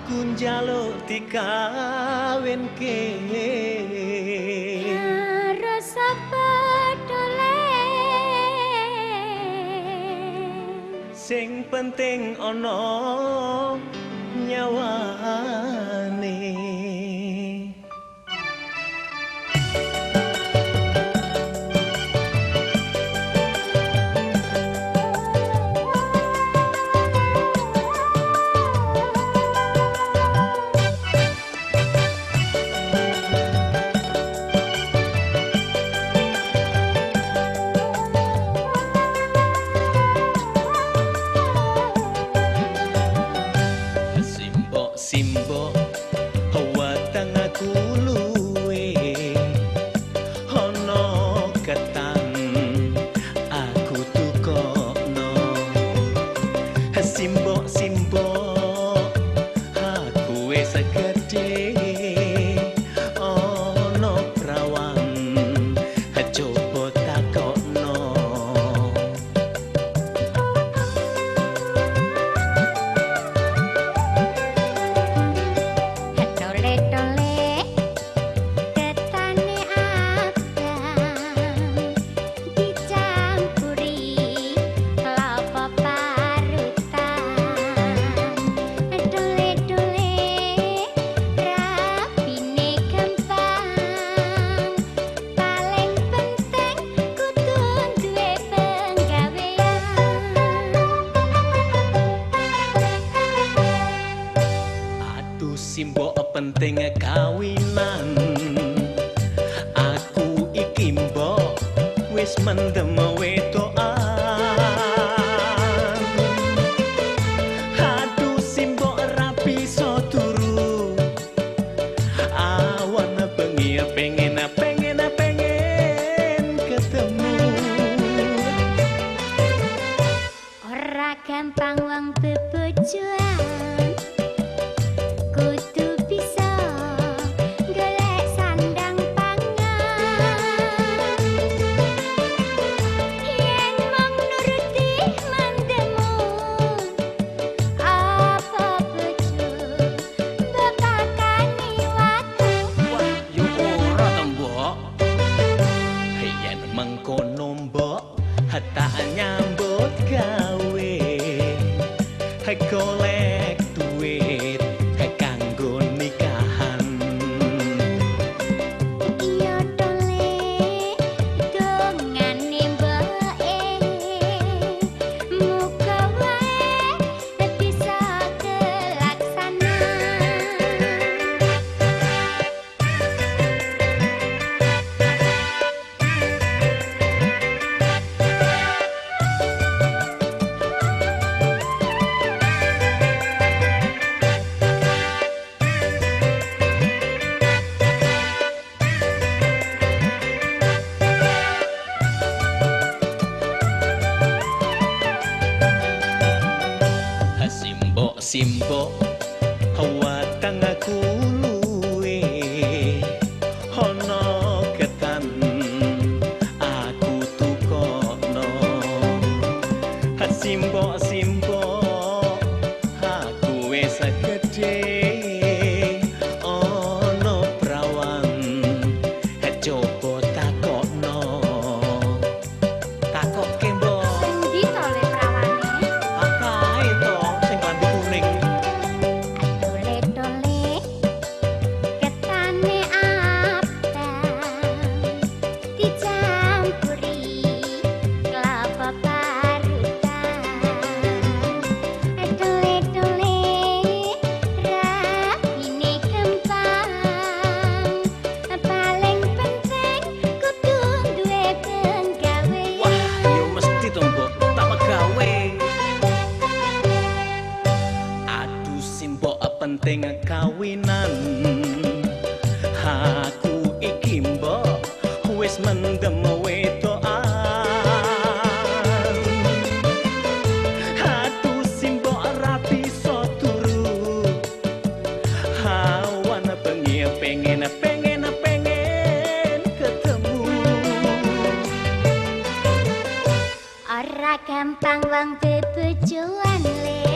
Aku njaluk dikawinke rasa pedole sing penting ana nyawane Simbok watang aku luwe ana ketan aku tukokno simbok aku wis gedhe ana prawan coba takokno simbok penting kawinan aku iki mbok wis mendem wedokan aduh simbok rapi so turu awan bengi pengen ketemu ora gampang wong bebojoan kudu bisa golek sandang pangan yen mung nuruti mandemu apa bojo bapakane watu wah yo ora to mbok yen mengkono mbok tak nyambut gawe golek duit kanggo nikahan iya tole dongane mboke muga wae bisa kelaksana simbok watang aku luwe ana ketan aku tukokno simbok aku wis gedhe ana prawan coba takokno takokke mbok endi to le prawane akae to sing klambi kuning tole ketane abang dicampuri kelapa parutan tole rapine kempang paling penting kudu duwe penggawe wah yo mesti to mbok tak pegawe aduh simbok penting kawinan aku iki mbok wis mendem wedokan aduh simbok rapi so turu awan bengi pengen ketemu ora gampang wong bebojoan le